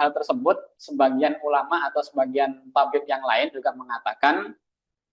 hal tersebut, sebagian ulama atau sebagian tabib yang lain juga mengatakan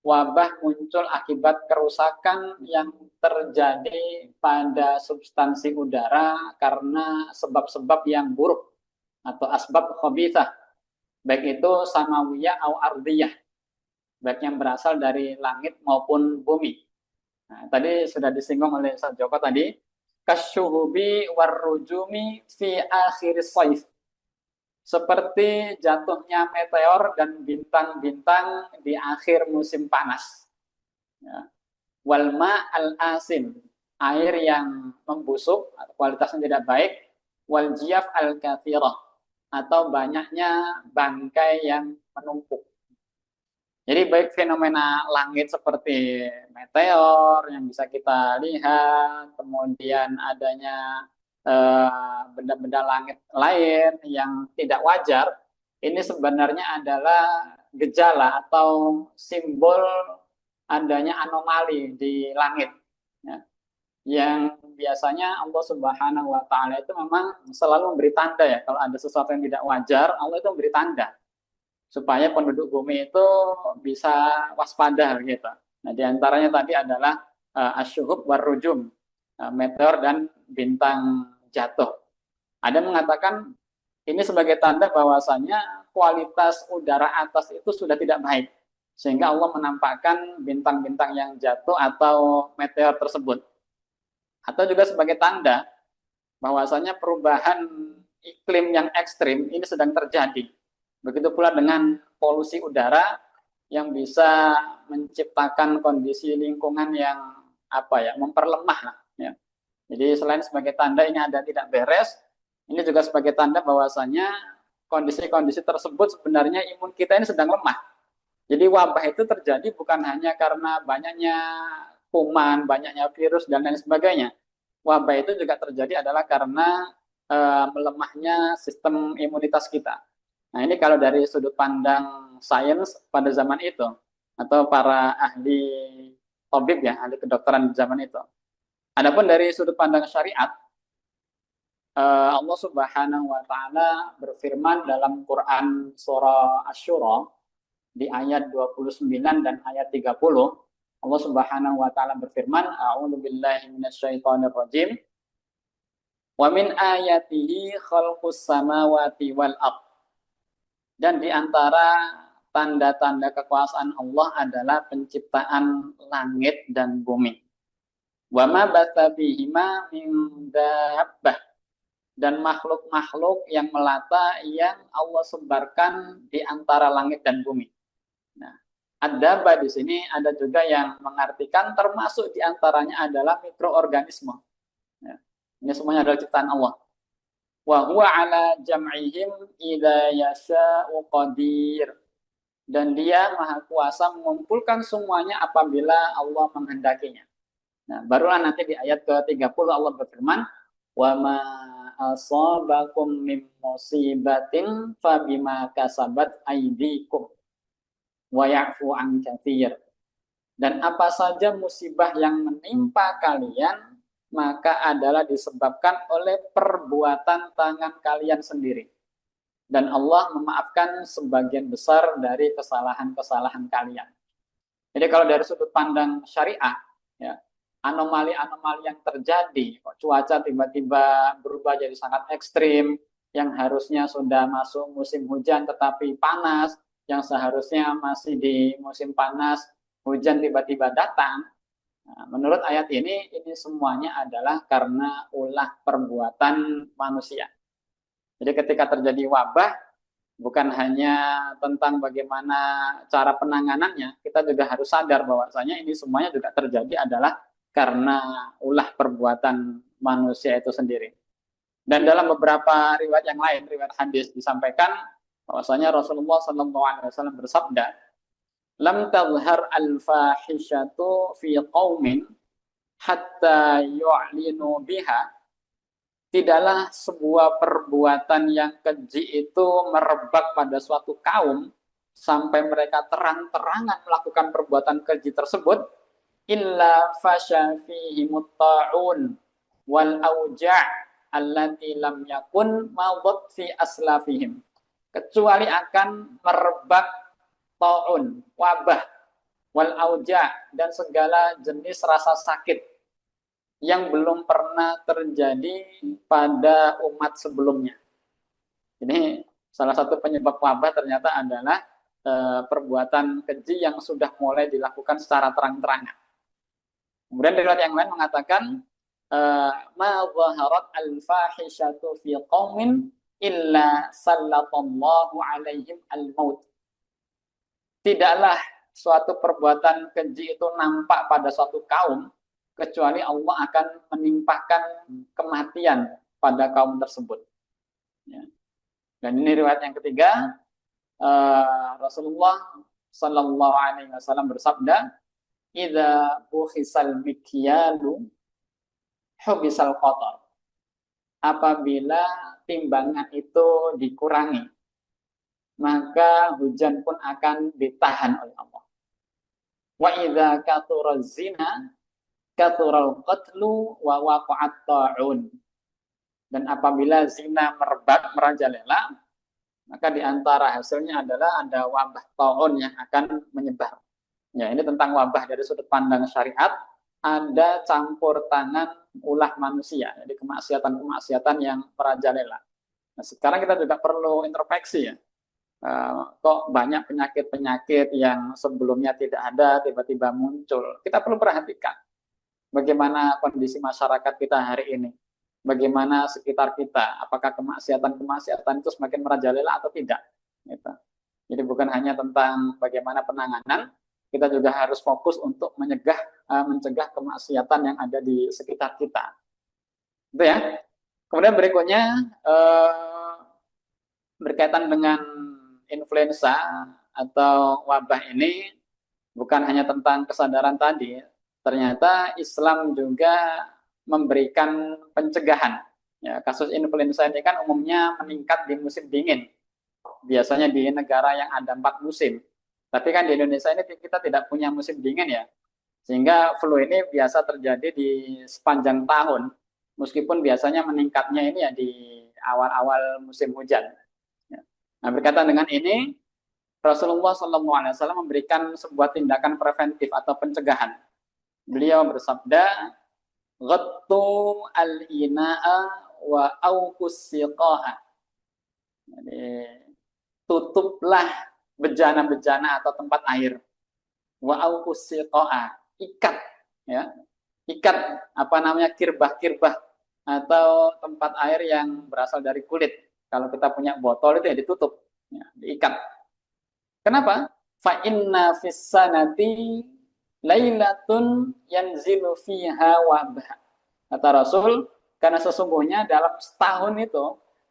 wabah muncul akibat kerusakan yang terjadi pada substansi udara karena sebab-sebab yang buruk atau asbab khabithah, baik itu samawiyah atau ardiyah, baik yang berasal dari langit maupun bumi. Nah, tadi sudah disinggung oleh Ustaz Joko tadi, kasyuhubi warrujumi fi akhir saif, seperti jatuhnya meteor dan bintang-bintang di akhir musim panas. Ya. Walma al-asin, air yang membusuk, kualitasnya tidak baik. Waljiyaf al-kathirah, atau banyaknya bangkai yang menumpuk. Jadi baik fenomena langit seperti meteor yang bisa kita lihat, kemudian adanya benda-benda langit lain yang tidak wajar, ini sebenarnya adalah gejala atau simbol adanya anomali di langit. Ya. Yang biasanya Allah Subhanahu wa Ta'ala itu memang selalu memberi tanda ya, kalau ada sesuatu yang tidak wajar, Allah itu memberi tanda supaya penduduk bumi itu bisa waspada gitu. Nah, diantaranya tadi adalah asyuhub warrujum, meteor dan bintang jatuh. Ada yang mengatakan ini sebagai tanda bahwasanya kualitas udara atas itu sudah tidak baik, sehingga Allah menampakkan bintang-bintang yang jatuh atau meteor tersebut. Atau juga sebagai tanda bahwasanya perubahan iklim yang ekstrim ini sedang terjadi. Begitu pula dengan polusi udara yang bisa menciptakan kondisi lingkungan yang memperlemah lah, ya. Jadi selain sebagai tanda ini ada tidak beres, ini juga sebagai tanda bahwasanya kondisi-kondisi tersebut sebenarnya imun kita ini sedang lemah. Jadi wabah itu terjadi bukan hanya karena banyaknya kuman, banyaknya virus dan lain sebagainya. Wabah itu juga terjadi adalah karena melemahnya sistem imunitas kita. Nah, ini kalau dari sudut pandang sains pada zaman itu, atau para ahli tabib ya, ahli kedokteran di zaman itu. Adapun dari sudut pandang syariat, Allah Subhanahu wa Ta'ala berfirman dalam Quran surah Asy-Syura di ayat 29 dan ayat 30. Allah Subhanahu wa Ta'ala berfirman, A'udzu billahi minasyaitonir rajim. Wa min ayatihi khalqus samawati wal ardh. Dan di antara tanda-tanda kekuasaan Allah adalah penciptaan langit dan bumi. Wa ma batha bihima min dabbah, dan makhluk-makhluk yang melata yang Allah sebarkan di antara langit dan bumi. Nah, ad-dabba di sini ada juga yang mengartikan termasuk di antaranya adalah mikroorganisme. Ya, ini semuanya adalah ciptaan Allah. Wa huwa ala jam'ihim idza yasha'u qadir. Dan dia maha kuasa mengumpulkan semuanya apabila Allah menghendakinya. Nah, barulah nanti di ayat ke-30 Allah berfirman, wa ma asabakum min musibatin fabima kasabat aydikum wa ya'fu an katsir. Dan apa saja musibah yang menimpa kalian maka adalah disebabkan oleh perbuatan tangan kalian sendiri. Dan Allah memaafkan sebagian besar dari kesalahan-kesalahan kalian. Jadi kalau dari sudut pandang syariah, ya, anomali-anomali yang terjadi, cuaca tiba-tiba berubah jadi sangat ekstrim, yang harusnya sudah masuk musim hujan tetapi panas, yang seharusnya masih di musim panas, hujan tiba-tiba datang. Nah, menurut ayat ini semuanya adalah karena ulah perbuatan manusia. Jadi ketika terjadi wabah, bukan hanya tentang bagaimana cara penanganannya, kita juga harus sadar bahwasanya ini semuanya juga terjadi adalah karena ulah perbuatan manusia itu sendiri. Dan dalam beberapa riwayat yang lain, riwayat hadis disampaikan bahwasanya Rasulullah SAW bersabda, lam tazhar al-fahishatu fi qaumin hatta yu'linu biha. Tidaklah sebuah perbuatan yang keji itu merebak pada suatu kaum sampai mereka terang-terangan melakukan perbuatan keji tersebut, illa fasha fihi mutta'un wal auja' allati lam yakun madat fi aslafihim. kecuali akan merebak taun, wabah, wal auja, dan segala jenis rasa sakit yang belum pernah terjadi pada umat sebelumnya. Ini salah satu penyebab wabah ternyata adalah perbuatan keji yang sudah mulai dilakukan secara terang-terangan. Kemudian riwayat yang lain mengatakan ma zaharat al-fahishatu fi qaumin illa sallatallahu alaihim al-maut. Tidaklah suatu perbuatan keji itu nampak pada suatu kaum kecuali Allah akan menimpakan kematian pada kaum tersebut. Ya. Dan ini riwayat yang ketiga, Rasulullah Sallallahu Alaihi Wasallam bersabda, "Idza bukhisal mikyalu hubisal qatar." Apabila timbangan itu dikurangi, maka hujan pun akan ditahan oleh Allah. Wa idza kathura zina kathural qatlu wa waqa'at ta'un. Dan apabila zina merebak, merajalela, maka di antara hasilnya adalah ada wabah ta'un yang akan menyebar. Ya, ini tentang wabah dari sudut pandang syariat, ada campur tangan ulah manusia, jadi kemaksiatan-kemaksiatan yang merajalela. Nah, sekarang kita juga perlu introspeksi ya. Kok banyak penyakit-penyakit yang sebelumnya tidak ada, tiba-tiba muncul. Kita perlu perhatikan bagaimana kondisi masyarakat kita hari ini. Bagaimana sekitar kita, apakah kemaksiatan-kemaksiatan itu semakin merajalela atau tidak. Gitu. Jadi bukan hanya tentang bagaimana penanganan, kita juga harus fokus untuk mencegah kemaksiatan yang ada di sekitar kita. Itu ya. Kemudian berikutnya berkaitan dengan influenza atau wabah ini, bukan hanya tentang kesadaran tadi, ternyata Islam juga memberikan pencegahan. Ya, kasus influenza ini kan umumnya meningkat di musim dingin. Biasanya di negara yang ada 4 musim. Tapi kan di Indonesia ini kita tidak punya musim dingin ya. Sehingga flu ini biasa terjadi di sepanjang tahun. Meskipun biasanya meningkatnya ini ya di awal-awal musim hujan. Ya. Nah, berkaitan dengan ini, Rasulullah SAW memberikan sebuah tindakan preventif atau pencegahan. Beliau bersabda, "Ghattu al-ina'a wa auqus siqa'a." Jadi, tutuplah bejana-bejana atau tempat air. Wa auqus siqa'a, ikat ya. Ikat kirbah-kirbah atau tempat air yang berasal dari kulit. Kalau kita punya botol itu ya ditutup, ya, diikat. Kenapa? Fa inna fis sanati lailatun yanzilu fiha wabah. Kata Rasul, karena sesungguhnya dalam setahun itu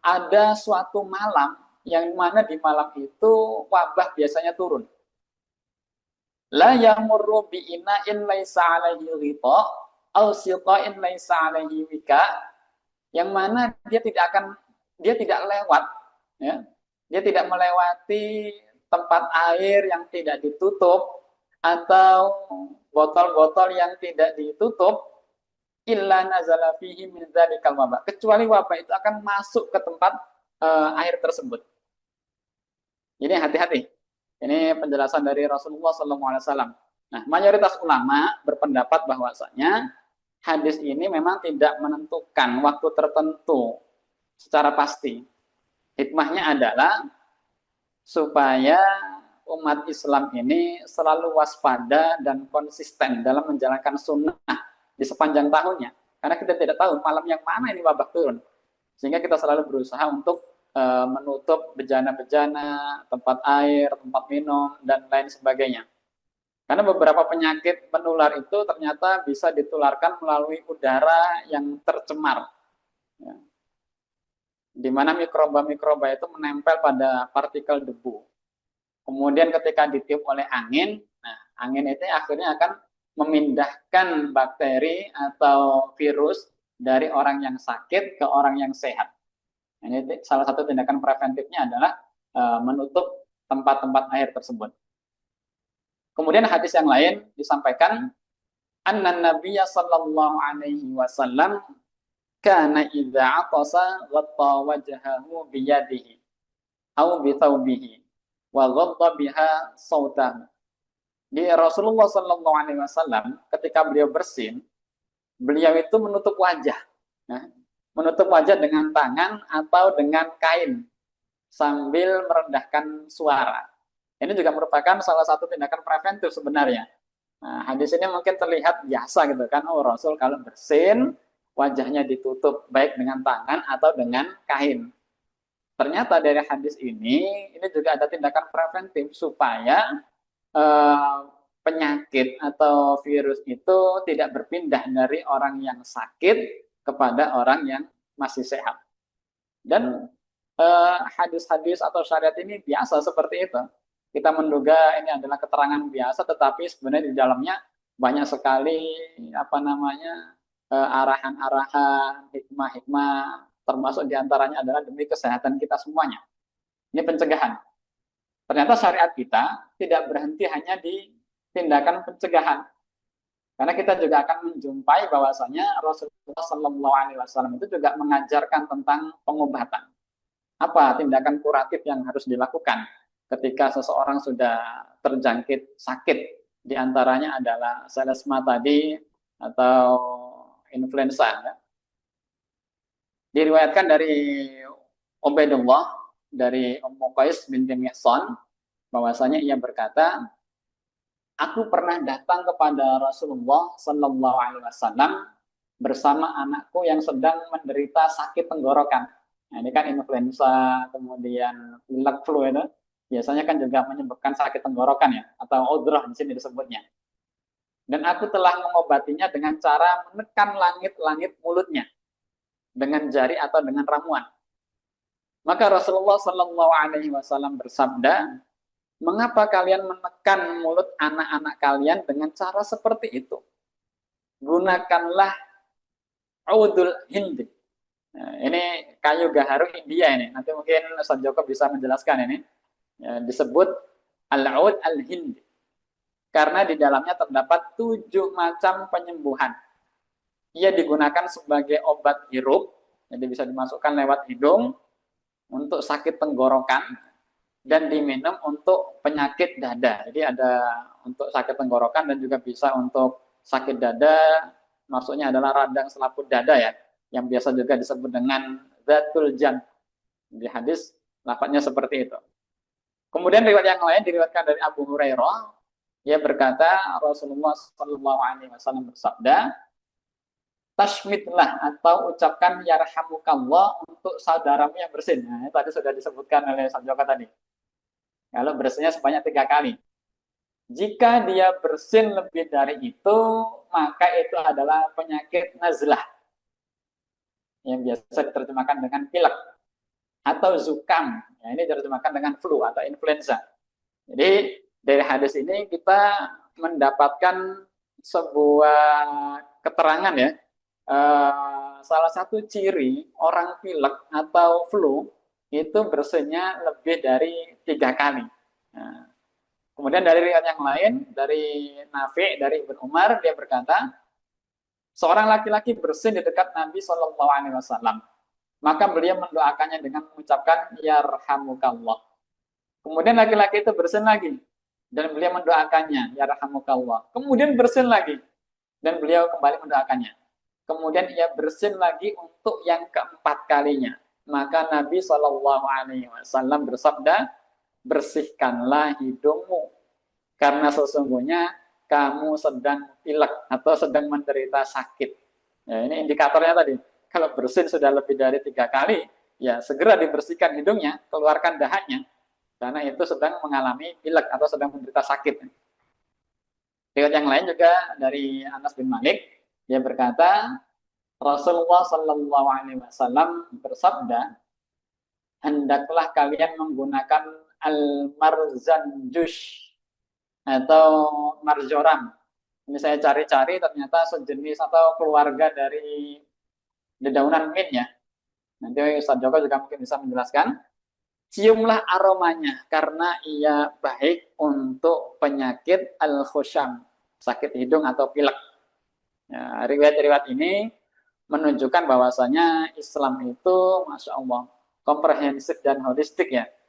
ada suatu malam yang mana di malam itu wabah biasanya turun. La yamurru bi ina'in laisa 'alaihi ghita aw siqa'in laisa 'alaihi wika, yang mana dia tidak lewat ya. Dia tidak melewati tempat air yang tidak ditutup atau botol-botol yang tidak ditutup, illa nazala fihi min dzalikal wabah, kecuali wabah itu akan masuk ke tempat air tersebut. Jadi hati-hati. Ini penjelasan dari Rasulullah SAW. Nah, mayoritas ulama berpendapat bahwasanya hadis ini memang tidak menentukan waktu tertentu secara pasti. Hikmahnya adalah supaya umat Islam ini selalu waspada dan konsisten dalam menjalankan sunnah di sepanjang tahunnya. Karena kita tidak tahu malam yang mana ini wabah turun. Sehingga kita selalu berusaha untuk menutup bejana-bejana, tempat air, tempat minum, dan lain sebagainya. Karena beberapa penyakit menular itu ternyata bisa ditularkan melalui udara yang tercemar. Ya. Di mana mikroba-mikroba itu menempel pada partikel debu. Kemudian ketika ditiup oleh angin, nah angin itu akhirnya akan memindahkan bakteri atau virus dari orang yang sakit ke orang yang sehat. Ini salah satu tindakan preventifnya adalah menutup tempat-tempat air tersebut. Kemudian hadis yang lain disampaikan, anna nabiyya sallallahu alaihi wasallam kana idza atasa ghatta wajhahu biyadihi au bi thawbihi wa ghadda biha sautahu. Di Rasulullah Sallallahu Alaihi Wasallam ketika beliau bersin, beliau itu menutup wajah, nah, menutup wajah dengan tangan atau dengan kain sambil merendahkan suara. Ini juga merupakan salah satu tindakan preventif sebenarnya. Nah, hadis ini mungkin terlihat biasa gitu kan, oh Rasul kalau bersin wajahnya ditutup baik dengan tangan atau dengan kain. Ternyata dari hadis ini juga ada tindakan preventif supaya eh, penyakit atau virus itu tidak berpindah dari orang yang sakit kepada orang yang masih sehat. Dan hadis-hadis atau syariat ini biasa seperti itu. Kita menduga ini adalah keterangan biasa, tetapi sebenarnya di dalamnya banyak sekali arahan-arahan, hikmah-hikmah, termasuk diantaranya adalah demi kesehatan kita semuanya. Ini pencegahan. Ternyata syariat kita tidak berhenti hanya di tindakan pencegahan, karena kita juga akan menjumpai bahwasanya Rasulullah Shallallahu Alaihi Wasallam itu juga mengajarkan tentang pengobatan. Apa tindakan kuratif yang harus dilakukan ketika seseorang sudah terjangkit sakit? Di antaranya adalah selesma tadi atau influenza. Diriwayatkan dari Ubaidullah dari Ummu Qais binti Mihsan bahwasanya ia berkata, aku pernah datang kepada Rasulullah Sallallahu Alaihi Wasallam bersama anakku yang sedang menderita sakit tenggorokan. Nah, ini kan influenza, kemudian pilek, flu itu biasanya kan juga menyebabkan sakit tenggorokan ya, atau udrah di sini disebutnya. Dan aku telah mengobatinya dengan cara menekan langit-langit mulutnya dengan jari atau dengan ramuan. Maka Rasulullah Sallallahu Alaihi Wasallam bersabda, mengapa kalian menekan mulut anak-anak kalian dengan cara seperti itu? Gunakanlah udul hindi. Nah, ini kayu gaharu India ini. Nanti mungkin Ustaz Joko bisa menjelaskan ini. Ya, disebut al-ud al-hindi. Karena di dalamnya terdapat 7 macam penyembuhan. Ia digunakan sebagai obat hirup, jadi bisa dimasukkan lewat hidung untuk sakit tenggorokan dan diminum untuk penyakit dada. Jadi ada untuk sakit tenggorokan dan juga bisa untuk sakit dada, maksudnya adalah radang selaput dada ya, yang biasa juga disebut dengan zatul jan. Di hadis lafadznya seperti itu. Kemudian riwayat yang lain diriwayatkan dari Abu Hurairah, ia berkata Rasulullah Shallallahu Alaihi Wasallam bersabda, tashmitlah atau ucapkan yarhamukallah untuk saudaramu yang bersin. Nah, tadi sudah disebutkan oleh Sanjoka tadi. Kalau bersinnya sebanyak 3 kali. Jika dia bersin lebih dari itu, maka itu adalah penyakit nazlah, yang biasa diterjemahkan dengan pilek, atau zukam. Ya, ini diterjemahkan dengan flu atau influenza. Jadi dari hadis ini kita mendapatkan sebuah keterangan ya. Salah satu ciri orang pilek atau flu itu bersinnya lebih dari 3 kali. Nah, kemudian dari riwayat yang lain, dari Nafi, dari Ibnu Umar, dia berkata, seorang laki-laki bersin di dekat Nabi Shallallahu Alaihi Wasallam. Maka beliau mendoakannya dengan mengucapkan yarhamukallah. Kemudian laki-laki itu bersin lagi dan beliau mendoakannya yarhamukallah. Kemudian bersin lagi dan beliau kembali mendoakannya. Kemudian ia bersin lagi untuk yang keempat kalinya. Maka Nabi Shallallahu Alaihi Wasallam bersabda, bersihkanlah hidungmu karena sesungguhnya kamu sedang pilek atau sedang menderita sakit. Ya, ini indikatornya tadi. Kalau bersin sudah lebih dari 3 kali, ya segera dibersihkan hidungnya, keluarkan dahaknya, karena itu sedang mengalami pilek atau sedang menderita sakit. Riwayat yang lain juga dari Anas bin Malik, dia berkata, Rasulullah Shallallahu Alaihi Wasallam bersabda, hendaklah kalian menggunakan al-marzanjush atau marjoram. Ini saya cari-cari, ternyata sejenis atau keluarga dari dedaunan mint ya. Nanti Ustaz Joko juga mungkin bisa menjelaskan. Ciumlah aromanya karena ia baik untuk penyakit al-khusyam, sakit hidung atau pilek. Ya, riwayat-riwayat ini menunjukkan bahwasanya Islam itu, masya Allah, komprehensif dan holistik ya.